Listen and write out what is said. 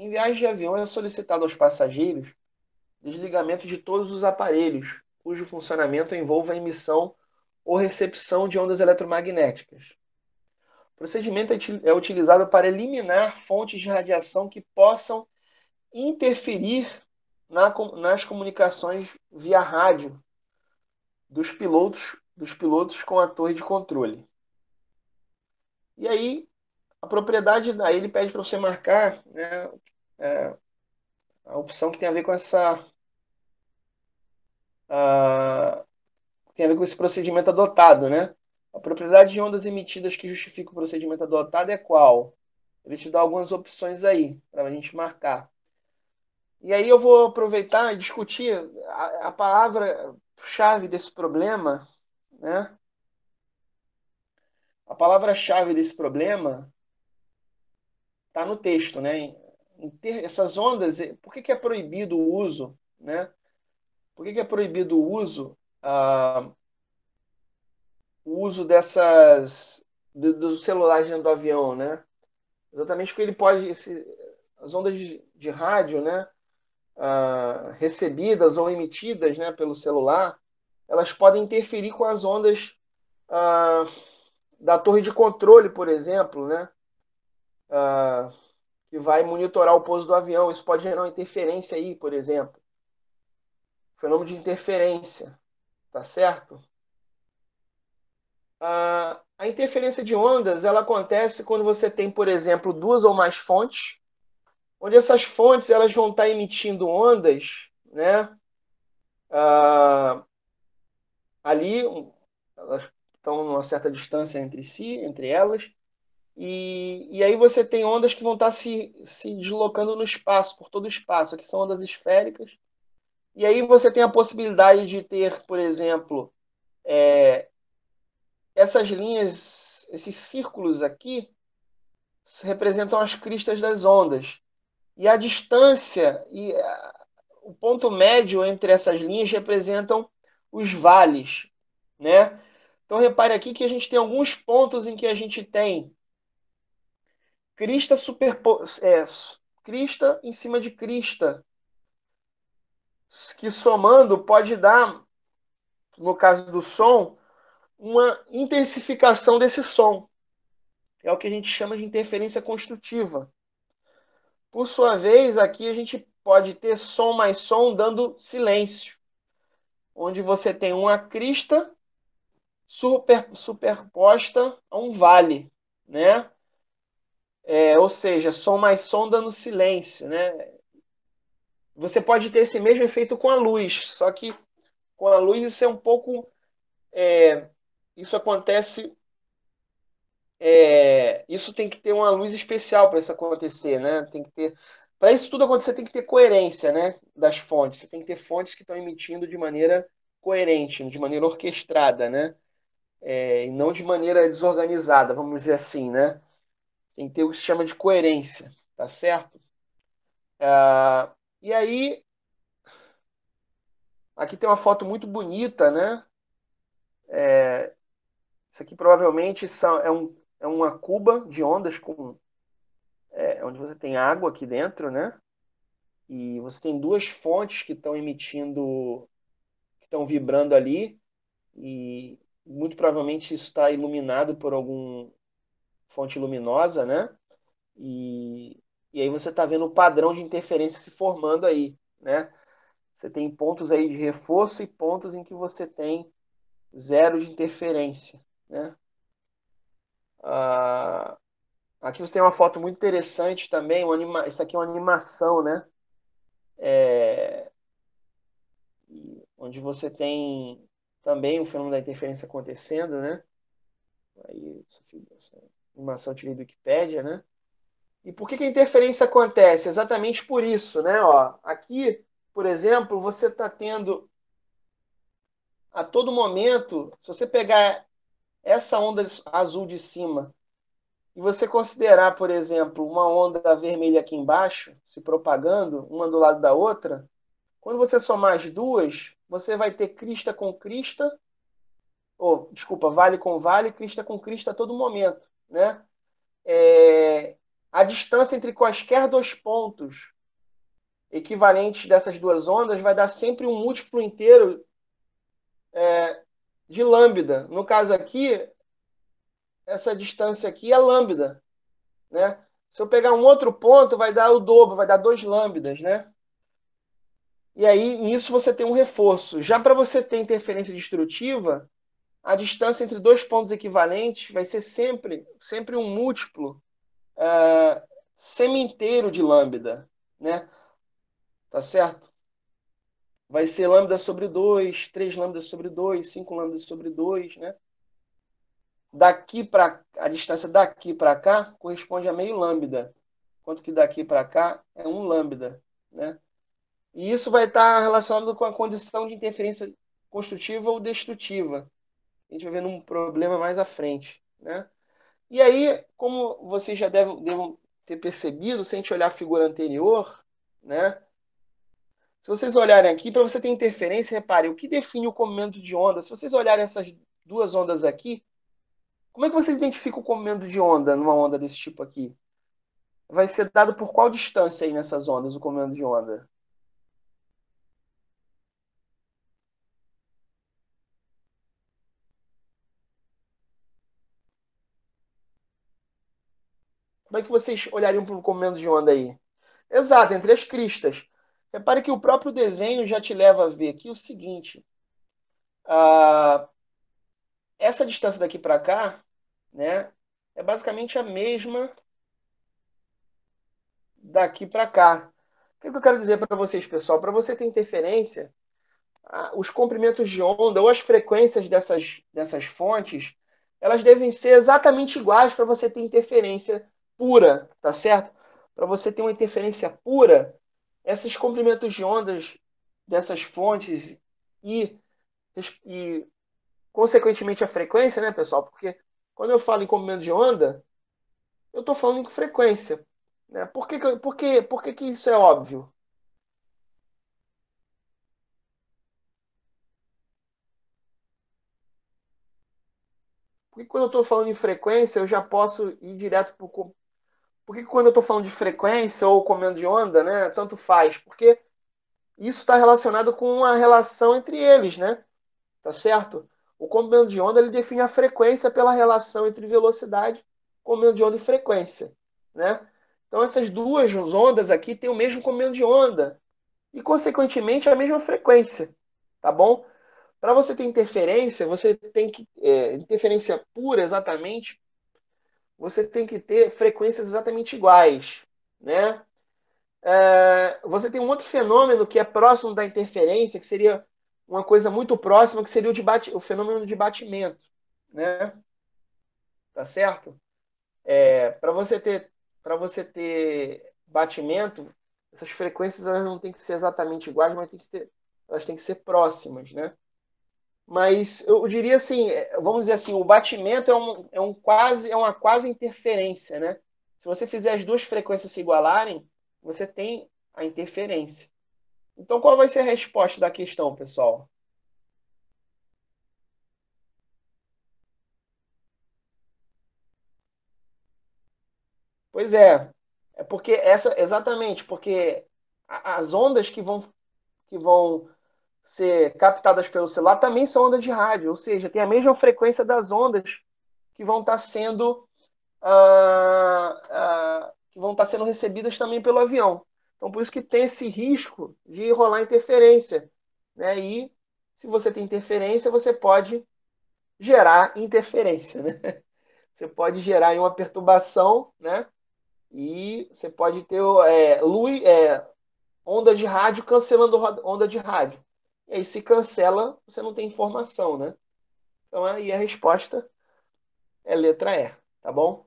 Em viagem de avião é solicitado aos passageiros desligamento de todos os aparelhos cujo funcionamento envolva a emissão ou recepção de ondas eletromagnéticas. O procedimento é utilizado para eliminar fontes de radiação que possam interferir nas comunicações via rádio dos pilotos com a torre de controle. E aí, a propriedade, aí ele pede para você marcar, né, é, a opção que tem a ver com a, tem a ver com esse procedimento adotado, né? A propriedade de ondas emitidas que justifica o procedimento adotado é qual? Ele te dá algumas opções aí para a gente marcar. E aí eu vou aproveitar e discutir a palavra-chave desse problema, né? A palavra-chave desse problema está no texto, né? Essas ondas, por que é proibido o uso, né? Por que é proibido o uso dos celulares dentro do avião, né? Exatamente porque ele pode, as ondas de rádio, né? Recebidas ou emitidas, né, pelo celular, elas podem interferir com as ondas ah, da torre de controle, por exemplo, né? Ah, que vai monitorar o pouso do avião. Isso pode gerar uma interferência aí, por exemplo. Fenômeno de interferência, tá certo? A interferência de ondas, ela acontece quando você tem, por exemplo, duas ou mais fontes, onde essas fontes elas vão estar emitindo ondas, né? Ah, ali, elas estão numa certa distância entre si, entre elas, e aí você tem ondas que vão estar se deslocando no espaço, por todo o espaço. Aqui são ondas esféricas. E aí você tem a possibilidade de ter, por exemplo, essas linhas, esses círculos aqui, representam as cristas das ondas. E a distância e o ponto médio entre essas linhas representam os vales, né? Então repare aqui que a gente tem alguns pontos em que a gente tem crista crista em cima de crista, que somando pode dar, no caso do som, uma intensificação desse som. É o que a gente chama de interferência construtiva. Por sua vez, aqui a gente pode ter som mais som dando silêncio, onde você tem uma crista superposta a um vale, né? Ou seja, som mais som dando silêncio, né? Você pode ter esse mesmo efeito com a luz, só que com a luz isso é um pouco. Isso acontece. Isso tem que ter uma luz especial para isso acontecer, né? Tem que ter. Para isso tudo acontecer, tem que ter coerência, né? Das fontes. Você tem que ter fontes que estão emitindo de maneira coerente, de maneira orquestrada, né? E não de maneira desorganizada, vamos dizer assim, né? Tem que ter o que se chama de coerência, tá certo? E aí, aqui tem uma foto muito bonita, né? Isso aqui provavelmente é uma cuba de ondas onde você tem água aqui dentro, né? E você tem duas fontes que estão emitindo, que estão vibrando ali, e muito provavelmente isso está iluminado por alguma fonte luminosa, né? E, e aí você está vendo o padrão de interferência se formando aí, né? Você tem pontos aí de reforço e pontos em que você tem zero de interferência, né? Ah, aqui você tem uma foto muito interessante também, isso aqui é uma animação, né? É, onde você tem também o fenômeno da interferência acontecendo, né? Aí, essa animação tirei do Wikipédia, né? E por que que a interferência acontece? Exatamente por isso, né? Ó, aqui, por exemplo, você está tendo a todo momento, se você pegar essa onda azul de cima e você considerar, por exemplo, uma onda vermelha aqui embaixo, se propagando, uma do lado da outra, quando você somar as duas, você vai ter crista com crista, ou, desculpa, vale com vale, crista com crista a todo momento, né? a distância entre quaisquer dois pontos equivalentes dessas duas ondas vai dar sempre um múltiplo inteiro de lambda. No caso aqui, essa distância aqui é lambda, né? Se eu pegar um outro ponto, vai dar o dobro, vai dar 2 lambdas, né? E aí, nisso você tem um reforço. Já para você ter interferência destrutiva, a distância entre dois pontos equivalentes vai ser sempre um múltiplo semi-inteiro de lambda, né? Tá certo? Vai ser lambda sobre 2, 3 lambda sobre 2, 5 lambda sobre 2, né? A distância daqui para cá corresponde a meio lambda, enquanto que daqui para cá é um lambda, né? E isso vai estar relacionado com a condição de interferência construtiva ou destrutiva. A gente vai ver num problema mais à frente, né? E aí, como vocês já devem ter percebido, se a gente olhar a figura anterior, né? Se vocês olharem aqui, para você ter interferência, repare, o que define o comprimento de onda? Se vocês olharem essas duas ondas aqui, como é que vocês identificam o comprimento de onda numa onda desse tipo aqui? Vai ser dado por qual distância aí nessas ondas, o comprimento de onda? Como é que vocês olhariam para o comprimento de onda aí? Exato, entre as cristas. Repare que o próprio desenho já te leva a ver aqui o seguinte. Ah, essa distância daqui para cá, né, é basicamente a mesma daqui para cá. O que eu quero dizer para vocês, pessoal? Para você ter interferência, os comprimentos de onda ou as frequências dessas fontes, elas devem ser exatamente iguais para você ter interferência pura, tá certo? Para você ter uma interferência pura, esses comprimentos de ondas dessas fontes e consequentemente a frequência, né, pessoal? Porque quando eu falo em comprimento de onda, eu estou falando em frequência, né? Por que que isso é óbvio? Porque quando eu estou falando em frequência, eu já posso ir direto para o. Por que quando eu estou falando de frequência ou comprimento de onda, né? Tanto faz. Porque isso está relacionado com a relação entre eles, né? Tá certo? O comprimento de onda ele define a frequência pela relação entre velocidade, comprimento de onda e frequência, né? Então essas duas ondas aqui têm o mesmo comprimento de onda e consequentemente a mesma frequência, tá bom? Para você ter interferência, você tem que interferência pura exatamente, você tem que ter frequências exatamente iguais, né? Você tem um outro fenômeno que é próximo da interferência, que seria uma coisa muito próxima, que seria o fenômeno de batimento, né? Tá certo? Para você ter batimento, essas frequências elas não têm que ser exatamente iguais, mas elas têm que ser próximas, né? Mas eu diria assim, vamos dizer assim, o batimento é uma quase interferência, né? Se você fizer as duas frequências se igualarem, você tem a interferência. Então, qual vai ser a resposta da questão, pessoal? Pois é porque exatamente, porque as ondas que vão ser captadas pelo celular também são ondas de rádio, ou seja, tem a mesma frequência das ondas que vão estar sendo recebidas também pelo avião. Então, por isso que tem esse risco de rolar interferência, né? E se você tem interferência, você pode gerar interferência, né? Você pode gerar aí uma perturbação, né? E você pode ter onda de rádio cancelando onda de rádio. E aí, se cancela, você não tem informação, né? Então, aí a resposta é letra E, tá bom?